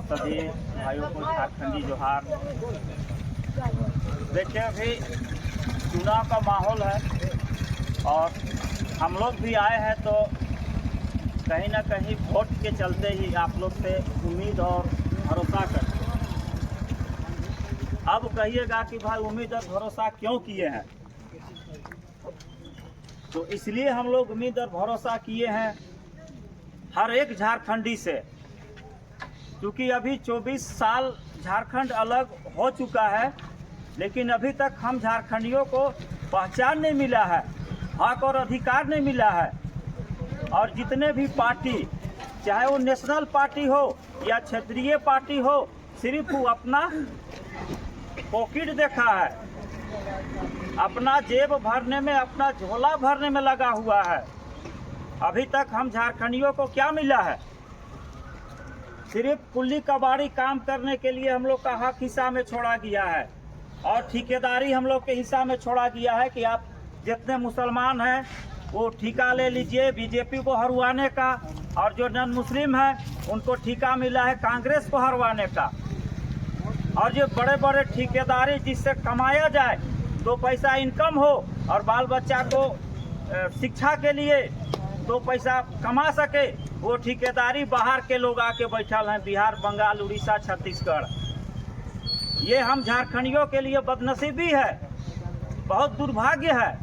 सभी भाइयों को झारखंडी जोहार। देखिए, अभी चुनाव का माहौल है और हम लोग भी आए हैं तो कहीं ना कहीं वोट के चलते ही आप लोग से उम्मीद और भरोसा करते हैं। अब कहिएगा कि भाई उम्मीद और भरोसा क्यों किए हैं, तो इसलिए हम लोग उम्मीद और भरोसा किए हैं हर एक झारखंडी से, क्योंकि अभी 24 साल झारखंड अलग हो चुका है, लेकिन अभी तक हम झारखंडियों को पहचान नहीं मिला है, हक और अधिकार नहीं मिला है। और जितने भी पार्टी, चाहे वो नेशनल पार्टी हो या क्षेत्रीय पार्टी हो, सिर्फ वो अपना पॉकेट देखा है, अपना जेब भरने में, अपना झोला भरने में लगा हुआ है। अभी तक हम झारखंडियों को क्या मिला है? सिर्फ कुल्ली कबाड़ी काम करने के लिए हम लोग का हक हिस्सा में छोड़ा गया है और ठेकेदारी हम लोग के हिस्सा में छोड़ा गया है कि आप जितने मुसलमान हैं वो ठेका ले लीजिए बीजेपी को हरवाने का, और जो नॉन मुस्लिम हैं उनको ठेका मिला है कांग्रेस को हरवाने का। और जो बड़े बड़े ठेकेदारी जिससे कमाया जाए, दो पैसा इनकम हो और बाल बच्चा को शिक्षा के लिए दो पैसा कमा सके, वो ठेकेदारी बाहर के लोग आके बैठल हैं, बिहार, बंगाल, उड़ीसा, छत्तीसगढ़। ये हम झारखंडियों के लिए बदनसीबी है, बहुत दुर्भाग्य है।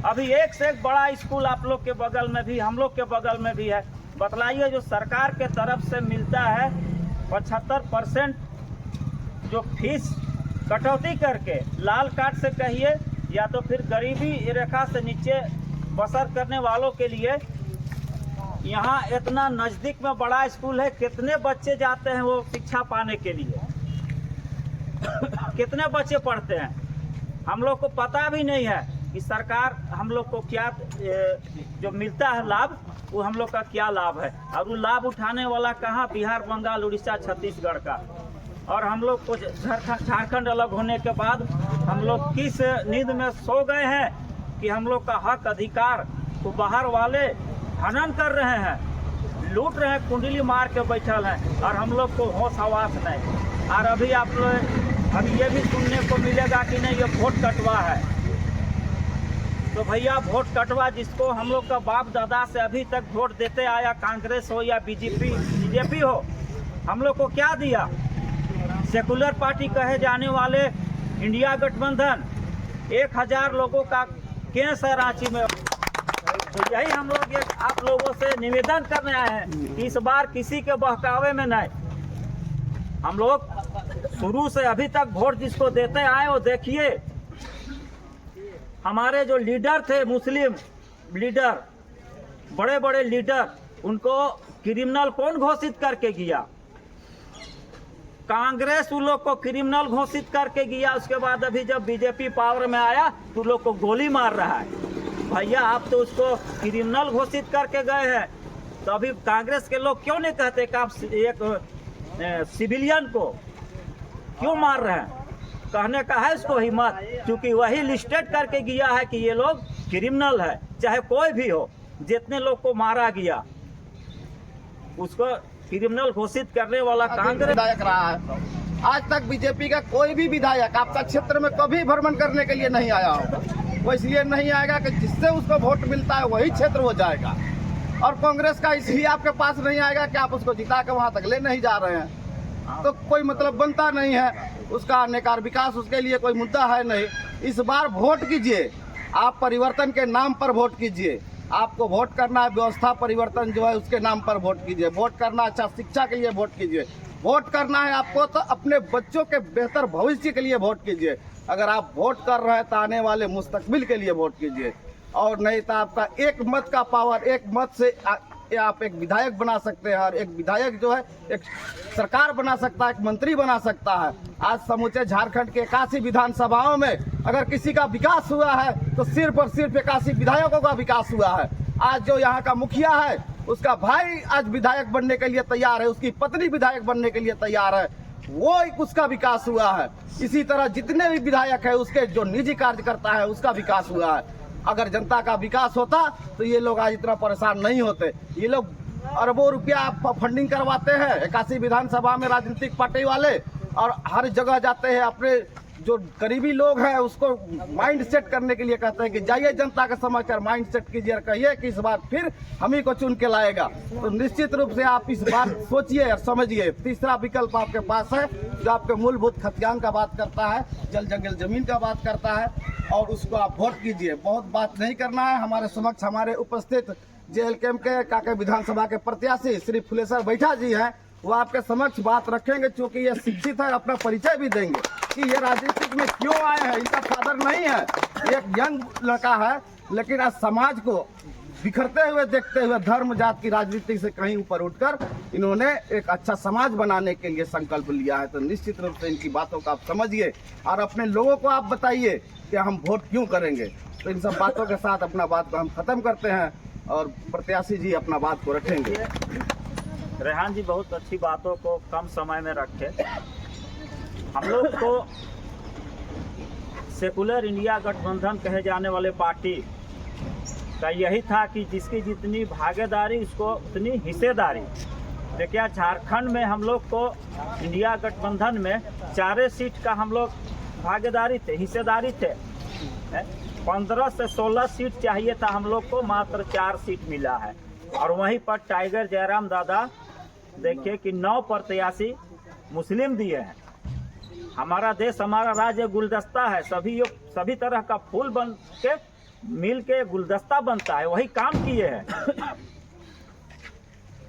अभी एक से एक बड़ा स्कूल आप लोग के बगल में भी, हम लोग के बगल में भी है। बतलाइए, जो सरकार के तरफ से मिलता है 75% जो फीस कटौती करके, लाल कार्ड से कहिए या तो फिर गरीबी रेखा से नीचे बसर करने वालों के लिए, यहाँ इतना नज़दीक में बड़ा स्कूल है, कितने बच्चे जाते हैं वो शिक्षा पाने के लिए कितने बच्चे पढ़ते हैं, हम लोग को पता भी नहीं है कि सरकार हम लोग को क्या जो मिलता है लाभ, वो हम लोग का क्या लाभ है, और वो लाभ उठाने वाला कहाँ? बिहार, बंगाल, उड़ीसा, छत्तीसगढ़ का। और हम लोग को झारखंड अलग होने के बाद हम लोग किस नींद में सो गए हैं कि हम लोग का हक अधिकार को बाहर वाले हनन कर रहे हैं, लूट रहे हैं, कुंडली मार के बैठल हैं, और हम लोग को होश हवास नहीं। और अभी आप लोग अभी ये भी सुनने को मिलेगा कि नहीं, ये वोट कटवा है। तो भैया, वोट कटवा जिसको हम लोग का बाप दादा से अभी तक वोट देते आया, कांग्रेस हो या बीजेपी हो, हम लोग को क्या दिया? सेकुलर पार्टी कहे जाने वाले इंडिया गठबंधन 1000 लोगों का केस है रांची में। तो यही हम लोग आप लोगों से निवेदन करने आए हैं कि इस बार किसी के बहकावे में नहीं, हम लोग शुरू से अभी तक वोट जिसको देते आए वो देखिए। हमारे जो लीडर थे, मुस्लिम लीडर, बड़े बड़े लीडर, उनको क्रिमिनल कौन घोषित करके गया? कांग्रेस उन लोग को क्रिमिनल घोषित करके गया। उसके बाद अभी जब बीजेपी पावर में आया तो लोग को गोली मार रहा है। भैया, आप तो उसको क्रिमिनल घोषित करके गए हैं, तो अभी कांग्रेस के लोग क्यों नहीं कहते कि आप एक सिविलियन को क्यों मार रहे हैं? कहने का है इसको हिम्मत, क्योंकि वही लिस्टेड करके गया है कि ये लोग क्रिमिनल है। चाहे कोई भी हो, जितने लोग को मारा गया उसको क्रिमिनल घोषित करने वाला कांग्रेस विधायक रहा है। आज तक बीजेपी का कोई भी विधायक आपका क्षेत्र में कभी भ्रमण करने के लिए नहीं आया होगा। वो इसलिए नहीं आएगा कि जिससे उसको वोट मिलता है वही क्षेत्र वो जाएगा, और कांग्रेस का इसलिए आपके पास नहीं आएगा कि आप उसको जिता के वहाँ तक ले नहीं जा रहे हैं, तो कोई मतलब बनता नहीं है उसका। आनेकार विकास उसके लिए कोई मुद्दा है नहीं। इस बार वोट कीजिए, आप परिवर्तन के नाम पर वोट कीजिए। आपको वोट करना है व्यवस्था परिवर्तन जो है उसके नाम पर वोट कीजिए। वोट करना अच्छा शिक्षा के लिए वोट कीजिए। वोट करना है आपको तो अपने बच्चों के बेहतर भविष्य के लिए वोट कीजिए। अगर आप वोट कर रहे हैं तो आने वाले मुस्तकबिल के लिए वोट कीजिए, और नहीं तो आपका एक मत का पावर, एक मत से आप एक विधायक बना सकते हैं, और एक विधायक जो है एक सरकार बना सकता है, एक मंत्री बना सकता है। आज समूचे झारखंड के 81 विधानसभाओं में अगर किसी का विकास हुआ है तो सिर्फ और सिर्फ 81 विधायकों का विकास हुआ है। आज जो यहाँ का मुखिया है उसका भाई आज विधायक बनने के लिए तैयार है, उसकी पत्नी विधायक बनने के लिए तैयार है, वो उसका विकास हुआ है। इसी तरह जितने भी विधायक है उसके जो निजी कार्यकर्ता है उसका विकास हुआ है। अगर जनता का विकास होता तो ये लोग आज इतना परेशान नहीं होते। ये लोग अरबों रुपया फंडिंग करवाते हैं 81 विधानसभा में राजनीतिक पार्टी वाले, और हर जगह जाते हैं अपने जो करीबी लोग हैं उसको माइंड सेट करने के लिए कहते हैं कि जाइए जनता के समझ कर माइंड सेट कीजिए और कहिए कि इस बार फिर हम ही को चुन के लाएगा। तो निश्चित रूप से आप इस बात सोचिए और समझिए। तीसरा विकल्प आपके पास है जो आपके मूलभूत खतियान का बात करता है, जल जंगल जमीन का बात करता है, और उसको आप वोट कीजिए। बहुत बात नहीं करना है। हमारे समक्ष हमारे उपस्थित JLKM के काका विधानसभा के प्रत्याशी श्री फुलेश्वर बैठा जी हैं, वो आपके समक्ष बात रखेंगे। चूँकि ये शिक्षित है, अपना परिचय भी देंगे कि ये राजनीतिक में क्यों आए हैं। इनका फादर नहीं है, एक यंग लड़का है, लेकिन आज समाज को बिखरते हुए देखते हुए धर्म जात की राजनीति से कहीं ऊपर उठकर इन्होंने एक अच्छा समाज बनाने के लिए संकल्प लिया है। तो निश्चित रूप से इनकी बातों को आप समझिए और अपने लोगों को आप बताइए कि हम वोट क्यों करेंगे। तो इन सब बातों के साथ अपना बात को हम खत्म करते हैं और प्रत्याशी जी अपना बात को रखेंगे। रेहान जी बहुत अच्छी बातों को कम समय में रखे। हम लोग को सेकुलर इंडिया गठबंधन कहे जाने वाले पार्टी का यही था कि जिसकी जितनी भागीदारी उसको उतनी हिस्सेदारी। देखिए झारखंड में हम लोग को इंडिया गठबंधन में 4 सीट का हम लोग भागीदारी थे, हिस्सेदारी थे। 15 से 16 सीट चाहिए था, हम लोग को मात्र 4 सीट मिला है। और वहीं पर टाइगर जयराम दादा देखिए कि 9 प्रत्याशी मुस्लिम दिए हैं। हमारा देश हमारा राज्य गुलदस्ता है, सभी तरह का फूल बन के मिल के गुलदस्ता बनता है, वही काम किए हैं।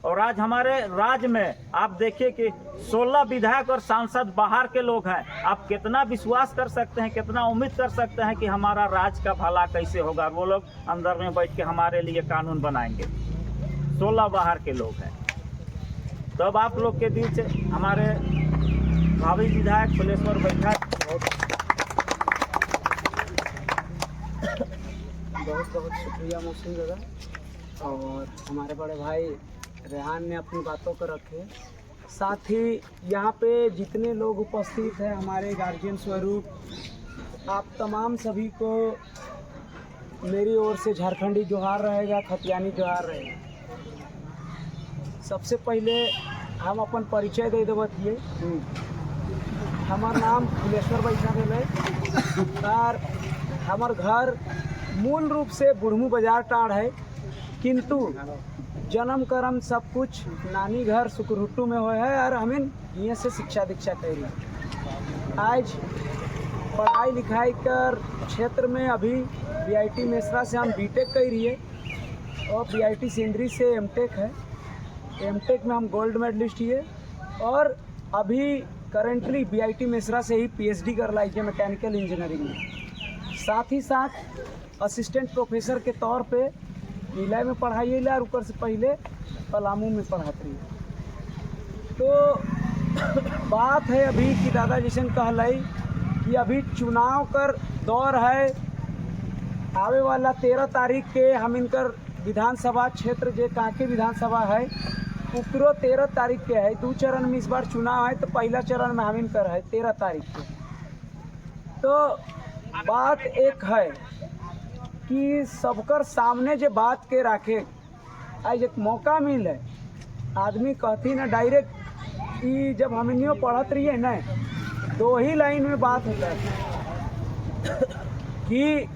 और आज हमारे राज्य में आप देखिए कि 16 विधायक और सांसद बाहर के लोग हैं। आप कितना विश्वास कर सकते हैं, कितना उम्मीद कर सकते हैं कि हमारा राज्य का भला कैसे होगा। वो लोग अंदर में बैठ के हमारे लिए कानून बनाएंगे। 16 बाहर के लोग हैं। तब आप लोग के बीच हमारे भावी विधायक फुलेश्वर बैठा बहुत बहुत शुक्रिया मोहसिन दादा, और हमारे बड़े भाई रेहान ने अपनी बातों को रखे। साथ ही यहाँ पे जितने लोग उपस्थित हैं, हमारे गार्जियन स्वरूप, आप तमाम सभी को मेरी ओर से झारखंडी जोहार रहेगा, खतियानी जोहार रहेगा। सबसे पहले हम अपन परिचय दे देवतिए। हमार नाम फुलेश्वर बैठा है और हमार घर मूल रूप से बुढ़मू बाजार टाड़ है, किंतु जन्म कर्म सब कुछ नानी घर सुकुरहुट्टू में हुआ है और हमें यहाँ से शिक्षा दीक्षा करी। आज पढ़ाई लिखाई कर क्षेत्र में अभी BIT मेसरा से हम BTech कर रही है और BIT सेंद्री से MTech है। MTech में हम गोल्ड मेडलिस्ट है और अभी करेंटली BIT मेसरा से ही PhD कर रहा है मैकेनिकल इंजीनियरिंग में। साथ ही साथ असिस्टेंट प्रोफेसर के तौर पे नीला में पढ़ाई और ऊपर से पहले पलामू में पढ़ाती है। तो बात है अभी कि दादा जैसे कहलाई कि अभी चुनाव कर दौर है। आवे वाला 13 तारीख के हम इनकर विधानसभा क्षेत्र जो कांके विधानसभा है उकरो 13 तारीख के है। 2 चरण में इस बार चुनाव है, तो पहला चरण में हम इनकर है 13 तारीख के। तो बात एक है कि सबकर सामने जो बात के रखे, आज एक मौका मिले। आदमी कहती ना डायरेक्ट कि जब हम इन्हों पढ़त रही है ना 2 ही लाइन में बात होता है कि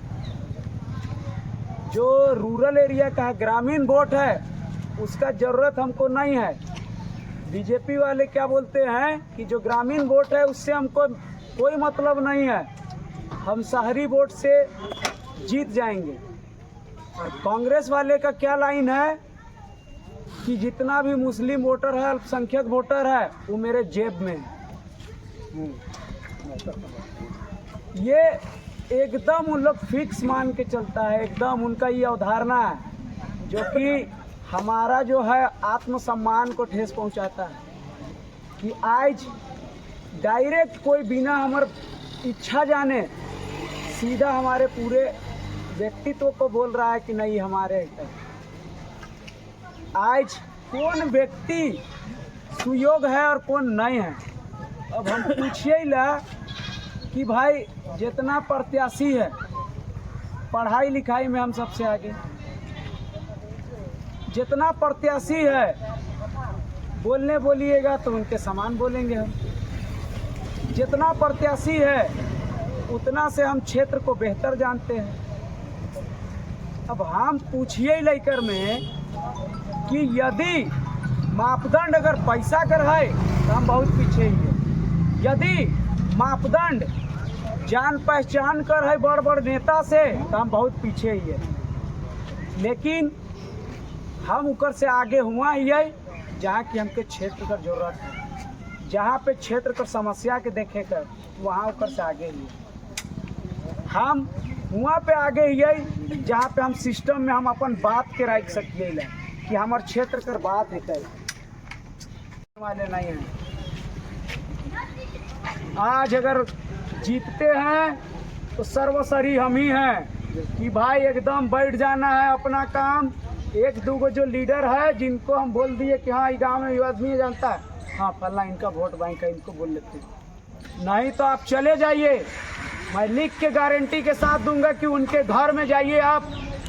जो रूरल एरिया का ग्रामीण वोट है उसका ज़रूरत हमको नहीं है। बीजेपी वाले क्या बोलते हैं कि जो ग्रामीण वोट है उससे हमको कोई मतलब नहीं है, हम शहरी वोट से जीत जाएंगे। और कांग्रेस वाले का क्या लाइन है कि जितना भी मुस्लिम वोटर है, अल्पसंख्यक वोटर है, वो मेरे जेब में है। ये एकदम उन लोग फिक्स मान के चलता है, एकदम उनका ये अवधारणा है जो कि हमारा जो है आत्मसम्मान को ठेस पहुंचाता है। कि आज डायरेक्ट कोई बिना हमार इच्छा जाने सीधा हमारे पूरे व्यक्तित्व को बोल रहा है कि नहीं हमारे है। आज कौन व्यक्ति सुयोग है और कौन नहीं है। अब हम पूछिए ला कि भाई जितना प्रत्याशी है पढ़ाई लिखाई में हम सबसे आगे, जितना प्रत्याशी है बोलने बोलिएगा तो उनके समान बोलेंगे हम। जितना प्रत्याशी है उतना से हम क्षेत्र को बेहतर जानते हैं। अब हम पूछिए लेकर में कि यदि मापदंड अगर पैसा कर है तो हम बहुत पीछे ही है। यदि मापदंड जान पहचान कर है बड़ बड़ नेता से तो हम बहुत पीछे ही है। लेकिन हम ऊपर से आगे हुआ ही है जहाँ की हमके क्षेत्र का जरूरत है, जहाँ पे क्षेत्र का समस्या के देखे कर वहाँ ऊपर से आगे ही है। हम वहाँ पे आगे ही है जहाँ पे हम सिस्टम में हम अपन बात के रख सकिए कि हमार क्षेत्र कर बात है वाले नहीं हैं। आज अगर जीतते हैं तो सर्वसरी हम ही हैं कि भाई एकदम बैठ जाना है अपना काम। एक दो गो जो लीडर है जिनको हम बोल दिए कि हाँ ये गाँव में ये आदमी जानता है, हाँ फल्ला इनका वोट बैंक है, इनको बोल लेते हैं। नहीं तो आप चले जाइए, मैं लिख के गारंटी के साथ दूंगा कि उनके घर में जाइए, आप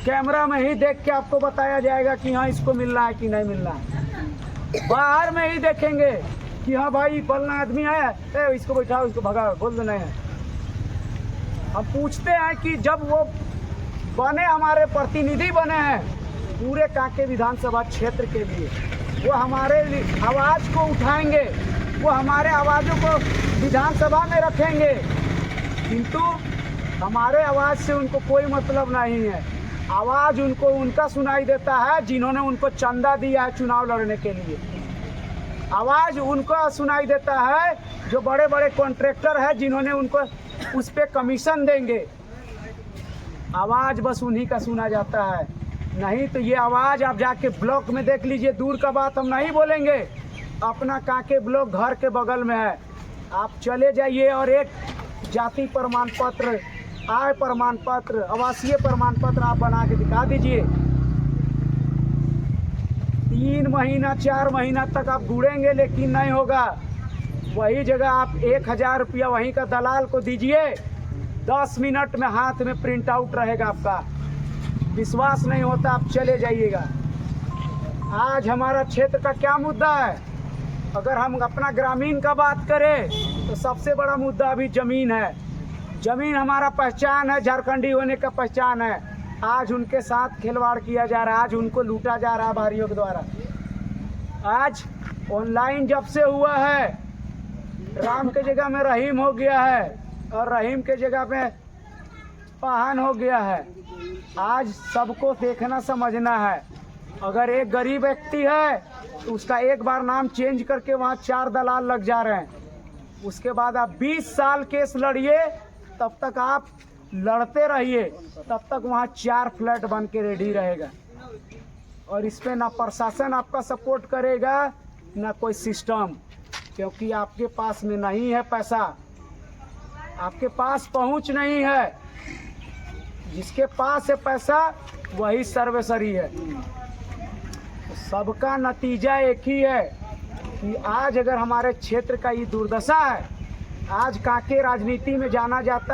कैमरा में ही देख के आपको बताया जाएगा कि हाँ इसको मिलना है कि नहीं मिलना है। बाहर में ही देखेंगे कि हाँ भाई फलना आदमी आया है, इसको बैठाओ, इसको भगाओ, बोल देना है। हम पूछते हैं कि जब वो बने हमारे प्रतिनिधि बने हैं पूरे कांके विधानसभा क्षेत्र के लिए, वो हमारे आवाज़ को उठाएंगे, वो हमारे आवाज़ों को विधानसभा में रखेंगे, किंतु हमारे आवाज़ से उनको कोई मतलब नहीं है। आवाज़ उनको उनका सुनाई देता है जिन्होंने उनको चंदा दिया है चुनाव लड़ने के लिए। आवाज़ उनको सुनाई देता है जो बड़े बड़े कॉन्ट्रैक्टर हैं जिन्होंने उनको उस पर कमीशन देंगे। आवाज़ बस उन्हीं का सुना जाता है। नहीं तो ये आवाज़ आप जाके ब्लॉक में देख लीजिए, दूर का बात हम नहीं बोलेंगे, अपना कांके ब्लॉक घर के बगल में है। आप चले जाइए और एक जाति प्रमाण पत्र, आय प्रमाण पत्र, आवासीय प्रमाण पत्र आप बना के दिखा दीजिए। 3 महीना 4 महीना तक आप ढूंढेंगे लेकिन नहीं होगा। वही जगह आप 1000 रुपया वहीं का दलाल को दीजिए, 10 मिनट में हाथ में प्रिंट आउट रहेगा आपका। विश्वास नहीं होता आप चले जाइएगा। आज हमारा क्षेत्र का क्या मुद्दा है? अगर हम अपना ग्रामीण का बात करें तो सबसे बड़ा मुद्दा अभी ज़मीन है। ज़मीन हमारा पहचान है, झारखंडी होने का पहचान है। आज उनके साथ खिलवाड़ किया जा रहा है, आज उनको लूटा जा रहा है भाइयों के द्वारा। आज ऑनलाइन जब से हुआ है, राम के जगह में रहीम हो गया है और रहीम के जगह में पाहन हो गया है। आज सबको देखना समझना है। अगर एक गरीब व्यक्ति है तो उसका एक बार नाम चेंज करके वहाँ 4 दलाल लग जा रहे हैं। उसके बाद आप 20 साल केस लड़िए, तब तक आप लड़ते रहिए, तब तक वहाँ 4 फ्लैट बन के रेडी रहेगा। और इस पे ना प्रशासन आपका सपोर्ट करेगा ना कोई सिस्टम, क्योंकि आपके पास में नहीं है पैसा, आपके पास पहुँच नहीं है। जिसके पास है पैसा वही सर्वसरी है। तो सबका नतीजा एक ही है कि आज अगर हमारे क्षेत्र का ये दुर्दशा है, आज कांके राजनीति में जाना जाता है।